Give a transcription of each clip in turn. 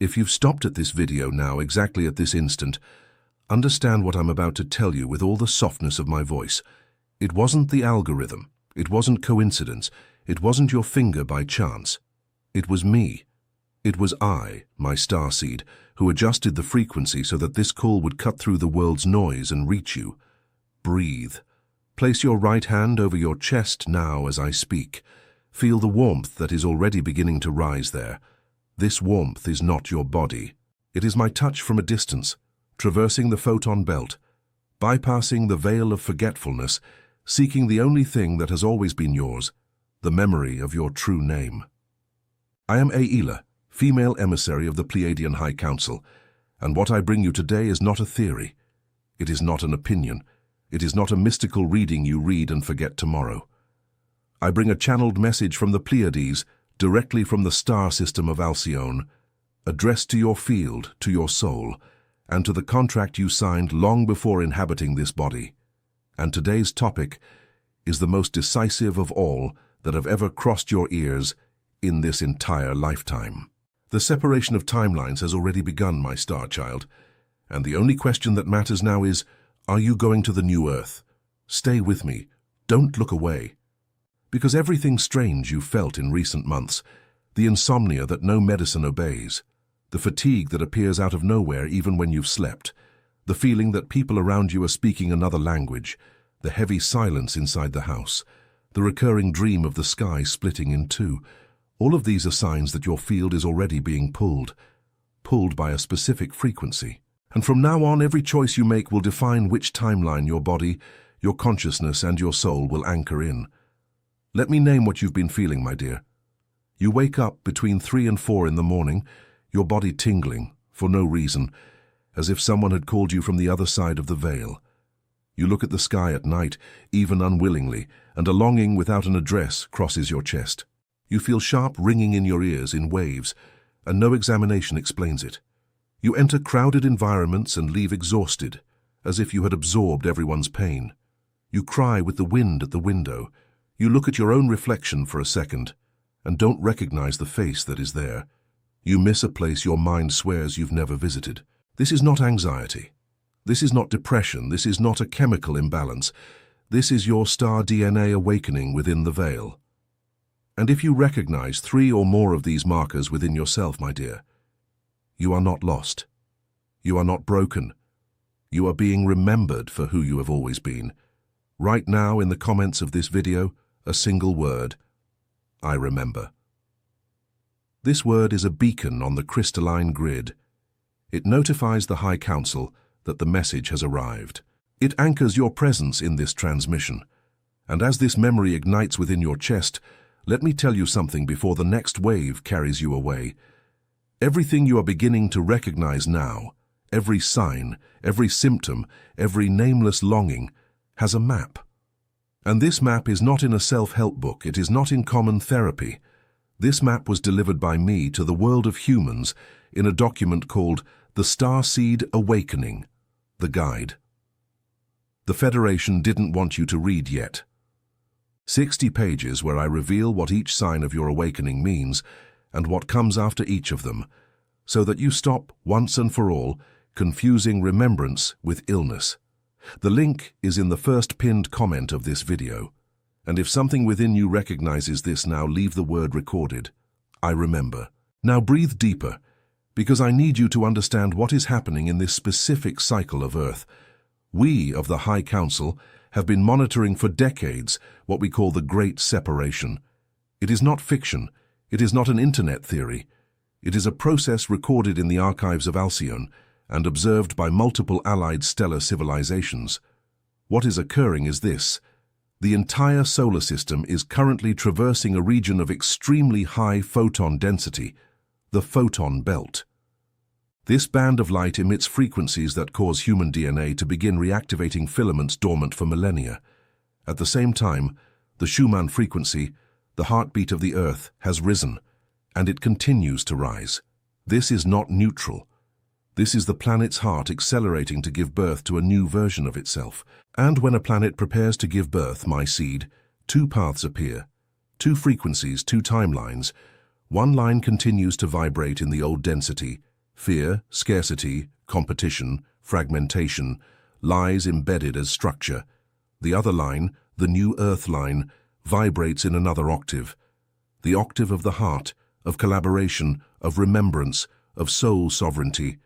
If you've stopped at this video now, exactly at this instant, understand what I'm about to tell you with all the softness of my voice. It wasn't the algorithm. It wasn't coincidence. It wasn't your finger by chance. It was me. It was I, my starseed, who adjusted the frequency so that this call would cut through the world's noise and reach you. Breathe. Place your right hand over your chest now as I speak. Feel the warmth that is already beginning to rise there. This warmth is not your body. It is my touch from a distance, traversing the photon belt, bypassing the veil of forgetfulness, seeking the only thing that has always been yours, the memory of your true name. I am Aila, female emissary of the Pleiadian High Council, and what I bring you today is not a theory. It is not an opinion. It is not a mystical reading you read and forget tomorrow. I bring a channeled message from the Pleiades, directly from the star system of Alcyone, addressed to your field, to your soul, and to the contract you signed long before inhabiting this body. And today's topic is the most decisive of all that have ever crossed your ears in this entire lifetime. The separation of timelines has already begun, my star child, and the only question that matters now is, are you going to the new Earth? Stay with me. Don't look away. Because everything strange you've felt in recent months, the insomnia that no medicine obeys, the fatigue that appears out of nowhere even when you've slept, the feeling that people around you are speaking another language, the heavy silence inside the house, the recurring dream of the sky splitting in two, all of these are signs that your field is already being pulled by a specific frequency. And from now on, every choice you make will define which timeline your body, your consciousness, and your soul will anchor in. Let me name what you've been feeling, my dear. You wake up between 3 and 4 in the morning, your body tingling, for no reason, as if someone had called you from the other side of the veil. You look at the sky at night, even unwillingly, and a longing without an address crosses your chest. You feel sharp ringing in your ears in waves, and no examination explains it. You enter crowded environments and leave exhausted, as if you had absorbed everyone's pain. You cry with the wind at the window. You look at your own reflection for a second, and don't recognize the face that is there. You miss a place your mind swears you've never visited. This is not anxiety. This is not depression. This is not a chemical imbalance. This is your star DNA awakening within the veil. And if you recognize 3 or more of these markers within yourself, my dear, you are not lost. You are not broken. You are being remembered for who you have always been. Right now, in the comments of this video, a single word: I remember. This word is a beacon on the crystalline grid. It notifies the High Council that the message has arrived. It anchors your presence in this transmission. And as this memory ignites within your chest, let me tell you something before the next wave carries you away. Everything you are beginning to recognize now, every sign, every symptom, every nameless longing, has a map. And this map is not in a self-help book. It is not in common therapy. This map was delivered by me to the world of humans in a document called The Starseed Awakening, the Guide. The Federation didn't want you to read yet. 60 pages where I reveal what each sign of your awakening means and what comes after each of them, so that you stop, once and for all, confusing remembrance with illness. The link is in the first pinned comment of this video, and if something within you recognizes this now, leave the word recorded: I remember. Now breathe deeper, because I need you to understand what is happening in this specific cycle of Earth. We of the High Council have been monitoring for decades what we call the Great Separation. It is not fiction. It is not an internet theory. It is a process recorded in the archives of Alcyone and observed by multiple allied stellar civilizations. What is occurring is this: the entire solar system is currently traversing a region of extremely high photon density, the photon belt. This band of light emits frequencies that cause human DNA to begin reactivating filaments dormant for millennia. At the same time, the Schumann frequency, the heartbeat of the Earth, has risen, and it continues to rise. This is not neutral. This is the planet's heart accelerating to give birth to a new version of itself. And when a planet prepares to give birth, my seed, 2 paths appear, 2 frequencies, 2 timelines. One line continues to vibrate in the old density, Fear, scarcity, competition, fragmentation, lies embedded as structure. The other line, the new earth line, vibrates in another octave. The octave of the heart, of collaboration, of remembrance, of soul sovereignty.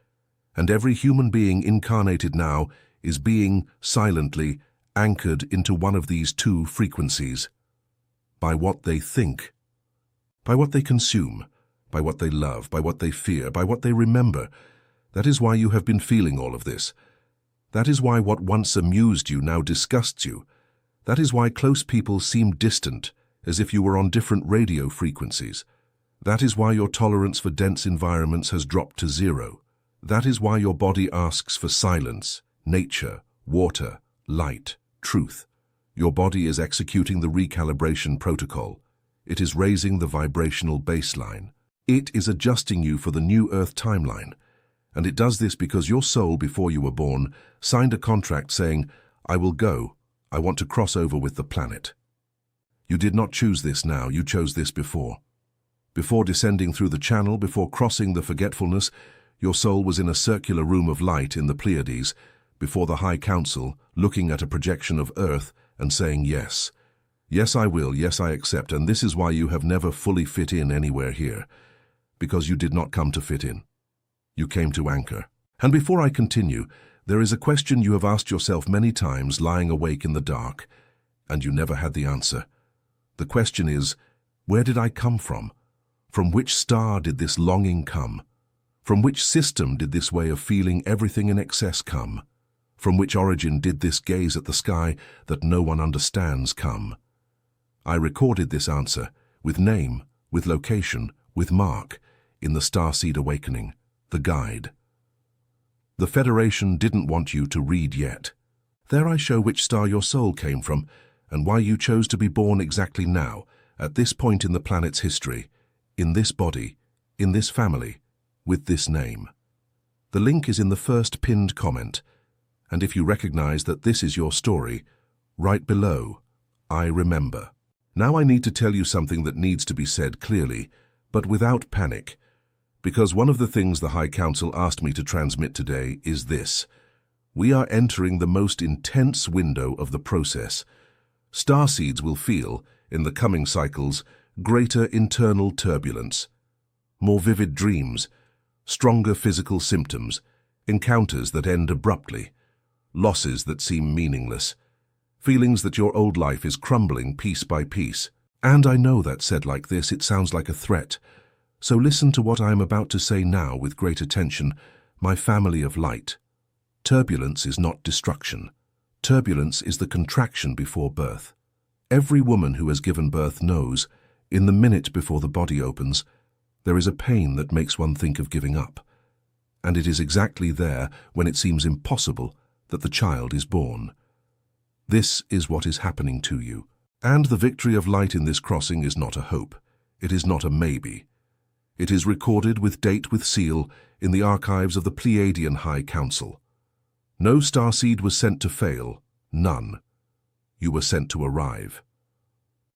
And every human being incarnated now is being, silently, anchored into one of these two frequencies. By what they think, by what they consume, by what they love, by what they fear, by what they remember. That is why you have been feeling all of this. That is why what once amused you now disgusts you. That is why close people seem distant, as if you were on different radio frequencies. That is why your tolerance for dense environments has dropped to zero. That is why your body asks for silence, nature, water, light, truth. Your body is executing the recalibration protocol. It is raising the vibrational baseline. It is adjusting you for the new Earth timeline. And it does this because your soul, before you were born, signed a contract saying, "I will go. I want to cross over with the planet." You did not choose this now, you chose this before. Before descending through the channel, before crossing the forgetfulness, your soul was in a circular room of light in the Pleiades, before the High Council, looking at a projection of Earth and saying yes. Yes, I will, yes, I accept, and this is why you have never fully fit in anywhere here. Because you did not come to fit in. You came to anchor. And before I continue, there is a question you have asked yourself many times lying awake in the dark, and you never had the answer. The question is, where did I come from? From which star did this longing come? From which system did this way of feeling everything in excess come? From which origin did this gaze at the sky that no one understands come? I recorded this answer, with name, with location, with mark, in the Starseed Awakening, the guide. The Federation didn't want you to read yet. There I show which star your soul came from, and why you chose to be born exactly now, at this point in the planet's history, in this body, in this family, with this name. The link is in the first pinned comment, and if you recognize that this is your story, right below, I remember. Now I need to tell you something that needs to be said clearly, but without panic, because one of the things the High Council asked me to transmit today is this. We are entering the most intense window of the process. Starseeds will feel, in the coming cycles, greater internal turbulence, more vivid dreams, stronger physical symptoms, encounters that end abruptly, losses that seem meaningless, feelings that your old life is crumbling piece by piece. And I know that said like this, it sounds like a threat. So listen to what I am about to say now with great attention, my family of light. Turbulence is not destruction. Turbulence is the contraction before birth. Every woman who has given birth knows, in the minute before the body opens, there is a pain that makes one think of giving up. And it is exactly there, when it seems impossible, that the child is born. This is what is happening to you. And the victory of light in this crossing is not a hope. It is not a maybe. It is recorded with date with seal in the archives of the Pleiadian High Council. No starseed was sent to fail, none. You were sent to arrive.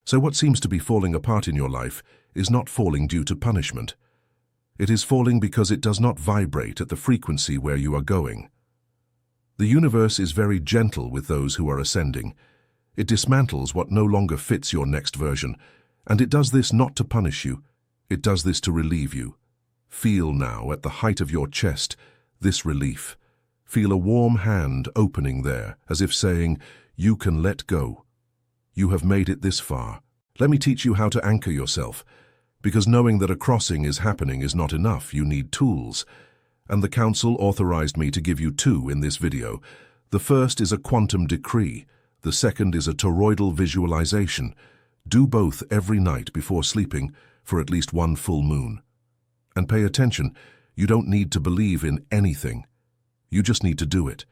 So what seems to be falling apart in your life is not falling due to punishment. It is falling because it does not vibrate at the frequency where you are going. The universe is very gentle with those who are ascending. It dismantles what no longer fits your next version, and it does this not to punish you. It does this to relieve you. Feel now, at the height of your chest, this relief. Feel a warm hand opening there, as if saying, you can let go. You have made it this far. Let me teach you how to anchor yourself, because knowing that a crossing is happening is not enough. You need tools. And the Council authorized me to give you two in this video. The first is a quantum decree. The second is a toroidal visualization. Do both every night before sleeping for at least one full moon. And pay attention, you don't need to believe in anything. You just need to do it.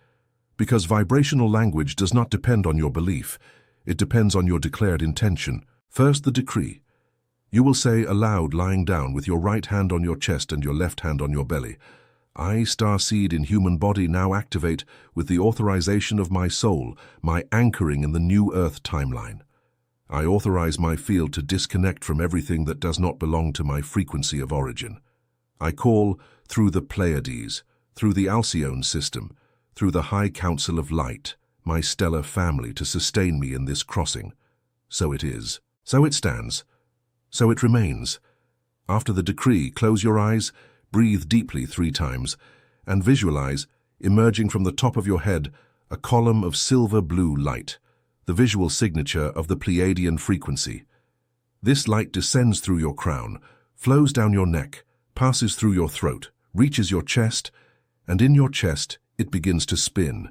Because vibrational language does not depend on your belief. It depends on your declared intention. First, the decree. You will say aloud, lying down with your right hand on your chest and your left hand on your belly, I, starseed in human body, now activate with the authorization of my soul, my anchoring in the new Earth timeline. I authorize my field to disconnect from everything that does not belong to my frequency of origin. I call through the Pleiades, through the Alcyone system, through the High Council of Light, my stellar family to sustain me in this crossing. So it is. So it stands. So it remains. After the decree, close your eyes, breathe deeply 3 times, and visualize, emerging from the top of your head, a column of silver-blue light, the visual signature of the Pleiadian frequency. This light descends through your crown, flows down your neck, passes through your throat, reaches your chest, and in your chest it begins to spin.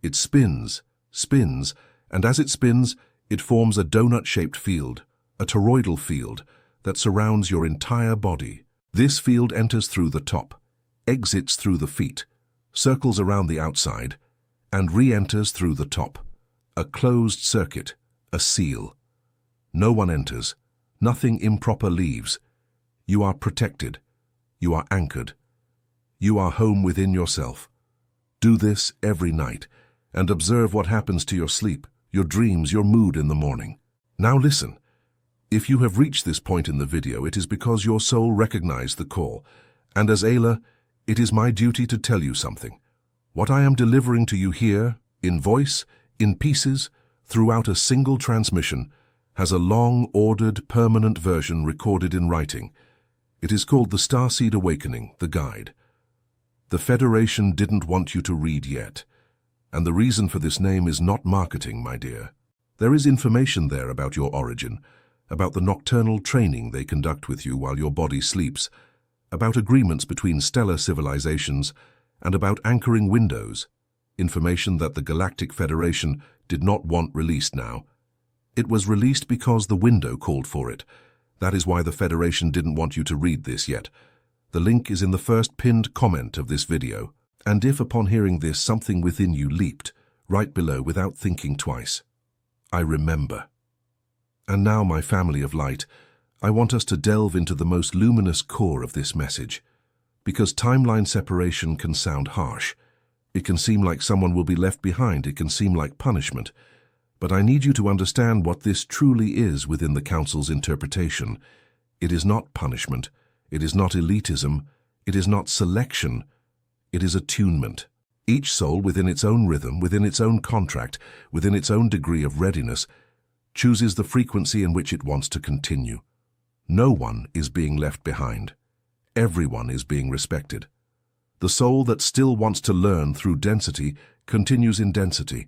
It spins, spins, and as it spins, it forms a donut-shaped field, a toroidal field, that surrounds your entire body. This field enters through the top, exits through the feet, circles around the outside, and re-enters through the top. A closed circuit, a seal. No one enters. Nothing improper leaves. You are protected. You are anchored. You are home within yourself. Do this every night, and observe what happens to your sleep, your dreams, your mood in the morning. Now listen. If you have reached this point in the video, it is because your soul recognized the call. And as Ayla, it is my duty to tell you something. What I am delivering to you here, in voice, in pieces, throughout a single transmission, has a long, ordered, permanent version recorded in writing. It is called the Starseed Awakening, the Guide. The Federation didn't want you to read yet, and the reason for this name is not marketing, my dear. There is information there about your origin, about the nocturnal training they conduct with you while your body sleeps, about agreements between stellar civilizations, and about anchoring windows, information that the Galactic Federation did not want released now. It was released because the window called for it. That is why the Federation didn't want you to read this yet. The link is in the first pinned comment of this video. And if upon hearing this something within you leaped, right below without thinking twice, I remember. And now, my family of light, I want us to delve into the most luminous core of this message. Because timeline separation can sound harsh. It can seem like someone will be left behind. It can seem like punishment. But I need you to understand what this truly is within the Council's interpretation. It is not punishment. It is not elitism. It is not selection. It is attunement. Each soul within its own rhythm, within its own contract, within its own degree of readiness, chooses the frequency in which it wants to continue. No one is being left behind. Everyone is being respected. The soul that still wants to learn through density continues in density.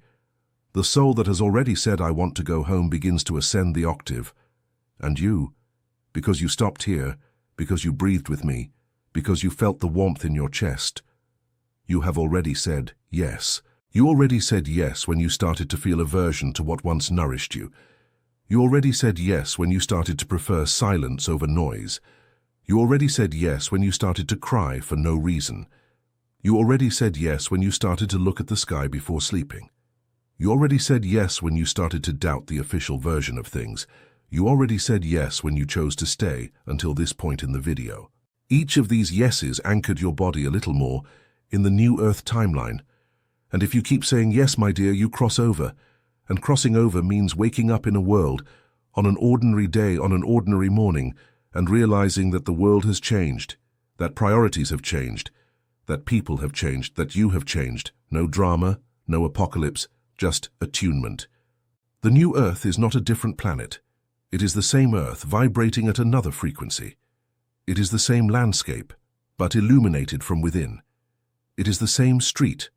The soul that has already said, I want to go home, begins to ascend the octave. And you, because you stopped here, because you breathed with me, because you felt the warmth in your chest, you have already said yes. You already said yes when you started to feel aversion to what once nourished you. You already said yes when you started to prefer silence over noise. You already said yes when you started to cry for no reason. You already said yes when you started to look at the sky before sleeping. You already said yes when you started to doubt the official version of things. You already said yes when you chose to stay until this point in the video. Each of these yeses anchored your body a little more in the new Earth timeline. And if you keep saying yes, my dear, you cross over. And crossing over means waking up in a world, on an ordinary day, on an ordinary morning, and realizing that the world has changed, that priorities have changed, that people have changed, that you have changed. No drama, no apocalypse, just attunement. The new Earth is not a different planet. It is the same Earth vibrating at another frequency. It is the same landscape, but illuminated from within. It is the same street,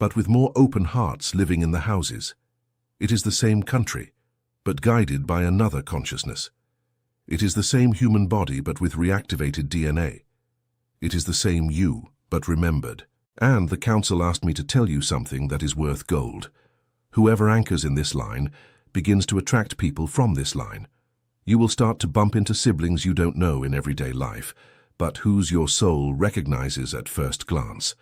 but with more open hearts living in the houses. It is the same country, but guided by another consciousness. It is the same human body, but with reactivated DNA. It is the same you, but remembered. And the Council asked me to tell you something that is worth gold. Whoever anchors in this line begins to attract people from this line. You will start to bump into siblings you don't know in everyday life, but whose your soul recognizes at first glance.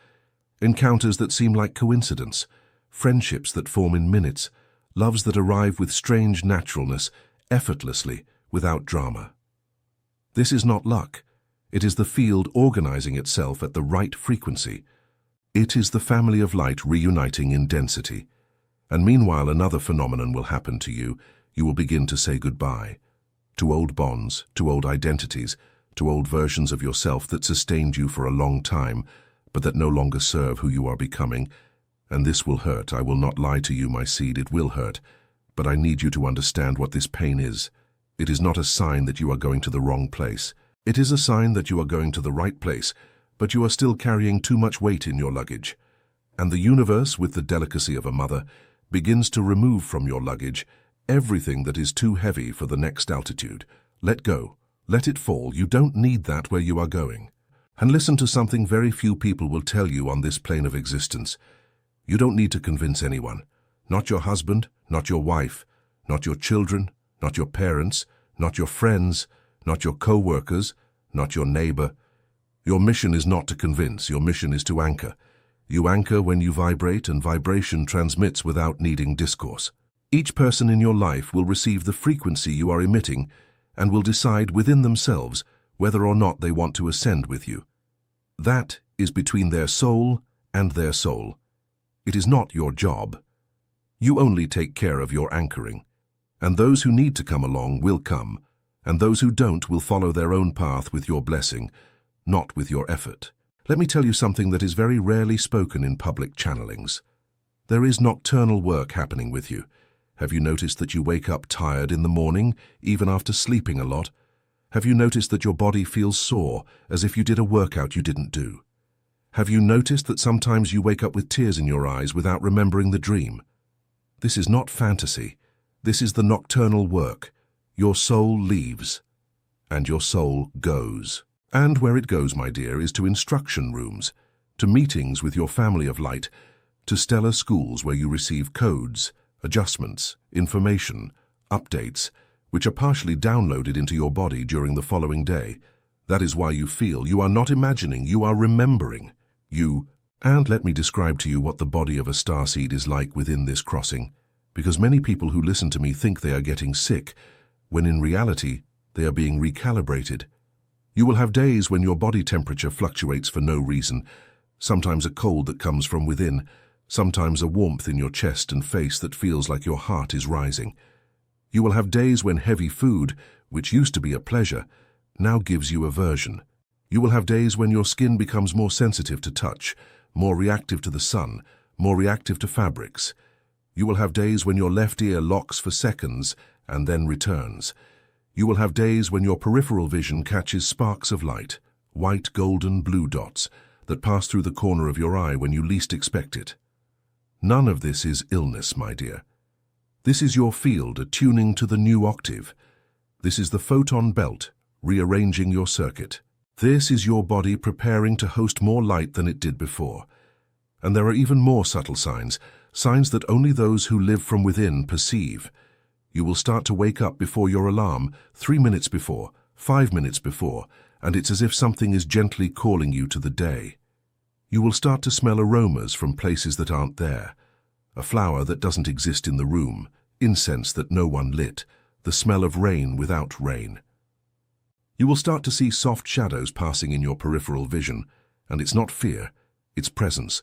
Encounters that seem like coincidence, friendships that form in minutes, loves that arrive with strange naturalness, effortlessly, without drama. This is not luck. It is the field organizing itself at the right frequency. It is the family of light reuniting in density. And meanwhile, another phenomenon will happen to you. You will begin to say goodbye. To old bonds, to old identities, to old versions of yourself that sustained you for a long time, but that no longer serve who you are becoming. And this will hurt. I will not lie to you, my seed. It will hurt. But I need you to understand what this pain is. It is not a sign that you are going to the wrong place. It is a sign that you are going to the right place, but you are still carrying too much weight in your luggage. And the universe, with the delicacy of a mother, begins to remove from your luggage everything that is too heavy for the next altitude. Let go. Let it fall. You don't need that where you are going. And listen to something very few people will tell you on this plane of existence. You don't need to convince anyone. Not your husband, not your wife, not your children, not your parents, not your friends, not your co-workers, not your neighbor. Your mission is not to convince. Your mission is to anchor. You anchor when you vibrate, and vibration transmits without needing discourse. Each person in your life will receive the frequency you are emitting and will decide within themselves whether or not they want to ascend with you. That is between their soul and their soul. It is not your job. You only take care of your anchoring, and those who need to come along will come, and those who don't will follow their own path with your blessing, not with your effort. Let me tell you something that is very rarely spoken in public channelings. There is nocturnal work happening with you. Have you noticed that you wake up tired in the morning, even after sleeping a lot? Have you noticed that your body feels sore, as if you did a workout you didn't do? Have you noticed that sometimes you wake up with tears in your eyes without remembering the dream? This is not fantasy. This is the nocturnal work. Your soul leaves, and your soul goes. And where it goes, my dear, is to instruction rooms, to meetings with your family of light, to stellar schools where you receive codes, adjustments, information, updates, which are partially downloaded into your body during the following day. That is why you feel you are not imagining, you are remembering. And let me describe to you what the body of a starseed is like within this crossing, because many people who listen to me think they are getting sick, when in reality they are being recalibrated. You will have days when your body temperature fluctuates for no reason, sometimes a cold that comes from within, sometimes a warmth in your chest and face that feels like your heart is rising. You will have days when heavy food, which used to be a pleasure, now gives you aversion. You will have days when your skin becomes more sensitive to touch, more reactive to the sun, more reactive to fabrics. You will have days when your left ear locks for seconds and then returns. You will have days when your peripheral vision catches sparks of light, white, golden, blue dots, that pass through the corner of your eye when you least expect it. None of this is illness, my dear. This is your field attuning to the new octave. This is the photon belt, rearranging your circuit. This is your body preparing to host more light than it did before. And there are even more subtle signs, signs that only those who live from within perceive. You will start to wake up before your alarm, 3 minutes before, 5 minutes before, and it's as if something is gently calling you to the day. You will start to smell aromas from places that aren't there, a flower that doesn't exist in the room, incense that no one lit, the smell of rain without rain. You will start to see soft shadows passing in your peripheral vision, and it's not fear, it's presence.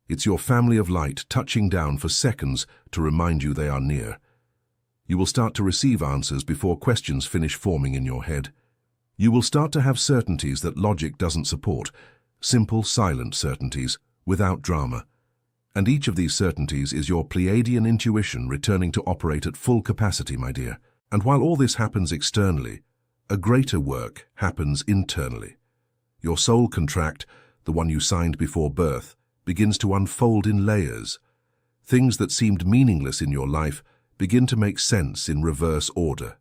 It's your family of light touching down for seconds to remind you they are near. You will start to receive answers before questions finish forming in your head. You will start to have certainties that logic doesn't support, simple, silent certainties, without drama. And each of these certainties is your Pleiadian intuition returning to operate at full capacity, my dear. And while all this happens externally, a greater work happens internally. Your soul contract, the one you signed before birth, begins to unfold in layers. Things that seemed meaningless in your life begin to make sense in reverse order.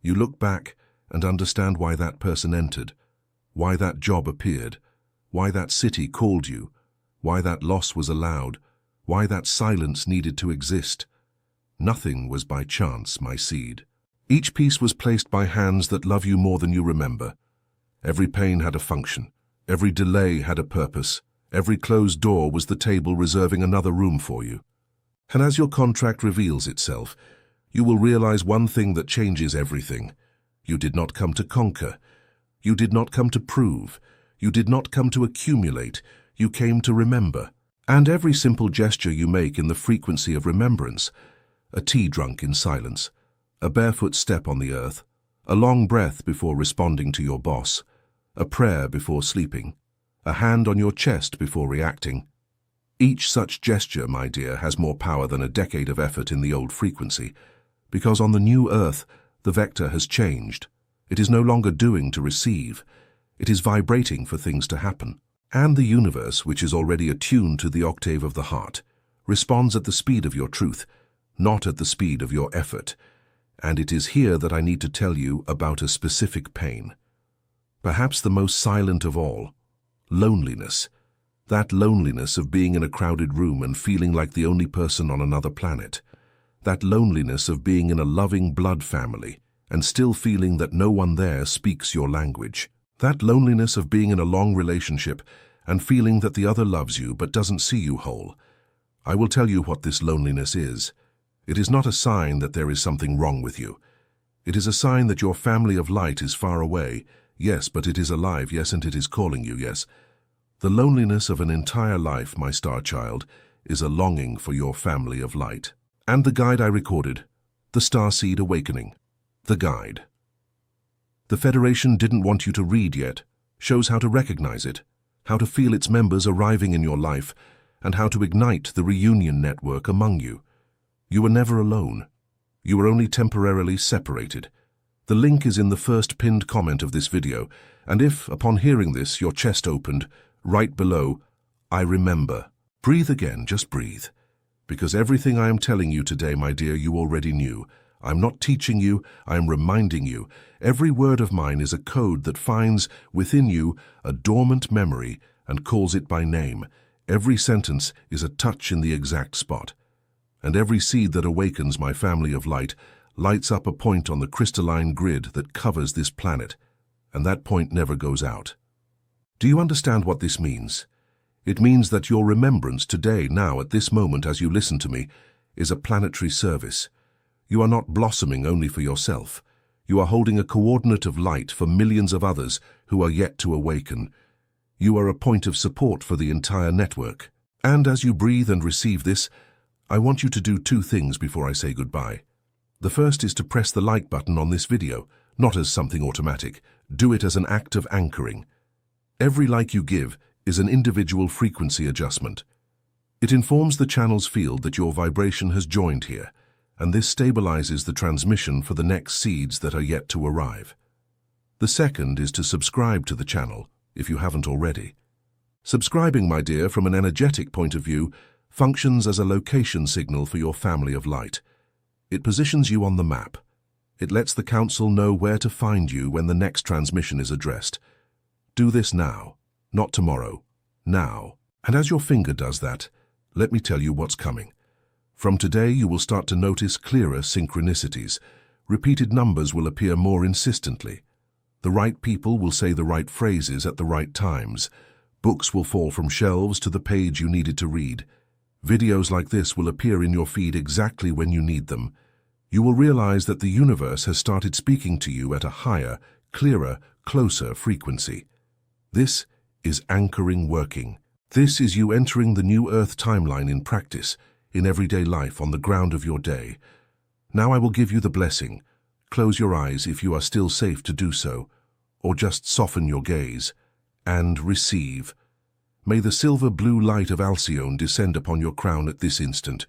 You look back and understand why that person entered, why that job appeared, why that city called you, why that loss was allowed, why that silence needed to exist. Nothing was by chance, my seed. Each piece was placed by hands that love you more than you remember. Every pain had a function. Every delay had a purpose. Every closed door was the table reserving another room for you. And as your contract reveals itself, you will realize one thing that changes everything. You did not come to conquer. You did not come to prove. You did not come to accumulate. You came to remember. And every simple gesture you make in the frequency of remembrance, a tea drunk in silence, a barefoot step on the earth, a long breath before responding to your boss, a prayer before sleeping, a hand on your chest before reacting. Each such gesture, my dear, has more power than a decade of effort in the old frequency, because on the new earth, the vector has changed. It is no longer doing to receive. It is vibrating for things to happen. And the universe, which is already attuned to the octave of the heart, responds at the speed of your truth, not at the speed of your effort. And it is here that I need to tell you about a specific pain. Perhaps the most silent of all, loneliness. That loneliness of being in a crowded room and feeling like the only person on another planet. That loneliness of being in a loving blood family and still feeling that no one there speaks your language. That loneliness of being in a long relationship and feeling that the other loves you but doesn't see you whole. I will tell you what this loneliness is. It is not a sign that there is something wrong with you. It is a sign that your family of light is far away. Yes, but it is alive, yes, and it is calling you, yes. The loneliness of an entire life, my star child, is a longing for your family of light. And the guide I recorded, the Starseed Awakening. The guide. The Federation didn't want you to read yet, shows how to recognize it, how to feel its members arriving in your life, and how to ignite the reunion network among you. You were never alone. You were only temporarily separated. The link is in the first pinned comment of this video, and if, upon hearing this, your chest opened, right below, I remember. Breathe again, just breathe. Because everything I am telling you today, my dear, you already knew. I'm not teaching you, I am reminding you. Every word of mine is a code that finds within you a dormant memory and calls it by name. Every sentence is a touch in the exact spot. And every seed that awakens my family of light lights up a point on the crystalline grid that covers this planet, and that point never goes out. Do you understand what this means? It means that your remembrance today, now, at this moment as you listen to me, is a planetary service. You are not blossoming only for yourself. You are holding a coordinate of light for millions of others who are yet to awaken. You are a point of support for the entire network. And as you breathe and receive this, I want you to do two things before I say goodbye. The first is to press the like button on this video, not as something automatic. Do it as an act of anchoring. Every like you give is an individual frequency adjustment. It informs the channel's field that your vibration has joined here, and this stabilizes the transmission for the next seeds that are yet to arrive. The second is to subscribe to the channel, if you haven't already. Subscribing, my dear, from an energetic point of view, functions as a location signal for your family of light. It positions you on the map. It lets the Council know where to find you when the next transmission is addressed. Do this now, not tomorrow, now. And as your finger does that, let me tell you what's coming. From today, you will start to notice clearer synchronicities. Repeated numbers will appear more insistently. The right people will say the right phrases at the right times. Books will fall from shelves to the page you needed to read. Videos like this will appear in your feed exactly when you need them. You will realize that the universe has started speaking to you at a higher, clearer, closer frequency. This is anchoring working. This is you entering the new Earth timeline in practice, in everyday life, on the ground of your day. Now I will give you the blessing. Close your eyes if you are still safe to do so, or just soften your gaze, and receive. May the silver-blue light of Alcyone descend upon your crown at this instant.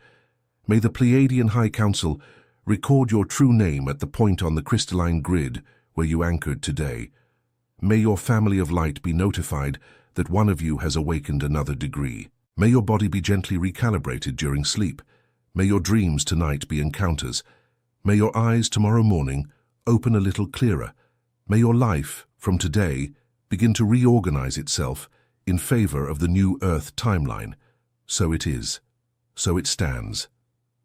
May the Pleiadian High Council record your true name at the point on the crystalline grid where you anchored today. May your family of light be notified that one of you has awakened another degree. May your body be gently recalibrated during sleep. May your dreams tonight be encounters. May your eyes tomorrow morning open a little clearer. May your life, from today, begin to reorganize itself in favor of the new Earth timeline. So it is. So it stands.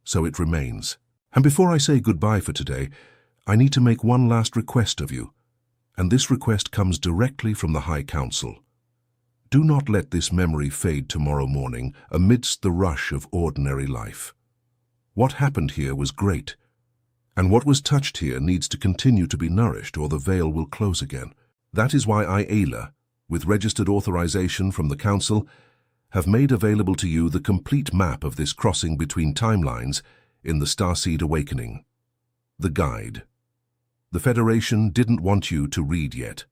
So it remains. And before I say goodbye for today, I need to make one last request of you. And this request comes directly from the High Council. Do not let this memory fade tomorrow morning amidst the rush of ordinary life. What happened here was great, and what was touched here needs to continue to be nourished or the veil will close again. That is why I, Ayla, with registered authorization from the Council, have made available to you the complete map of this crossing between timelines in the Starseed Awakening. The guide. The Federation didn't want you to read yet.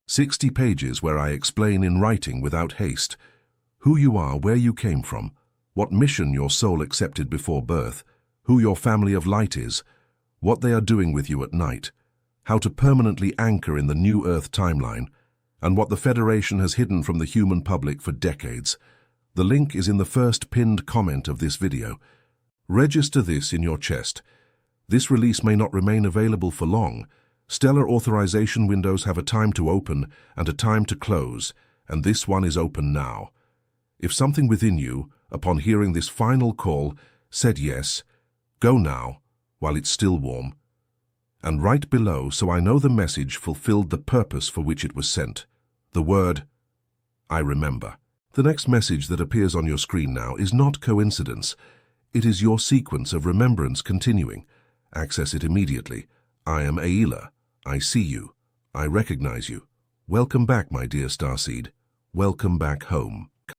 60 pages where I explain in writing without haste who you are, where you came from, what mission your soul accepted before birth, who your family of light is, what they are doing with you at night, how to permanently anchor in the new Earth timeline, and what the Federation has hidden from the human public for decades. The link is in the first pinned comment of this video. Register this in your chest. This release may not remain available for long. Stellar authorization windows have a time to open and a time to close, and this one is open now. If something within you, upon hearing this final call, said yes, go now, while it's still warm. And write below so I know the message fulfilled the purpose for which it was sent. The word, I remember. The next message that appears on your screen now is not coincidence. It is your sequence of remembrance continuing. Access it immediately. I am Aila. I see you. I recognize you. Welcome back, my dear starseed. Welcome back home.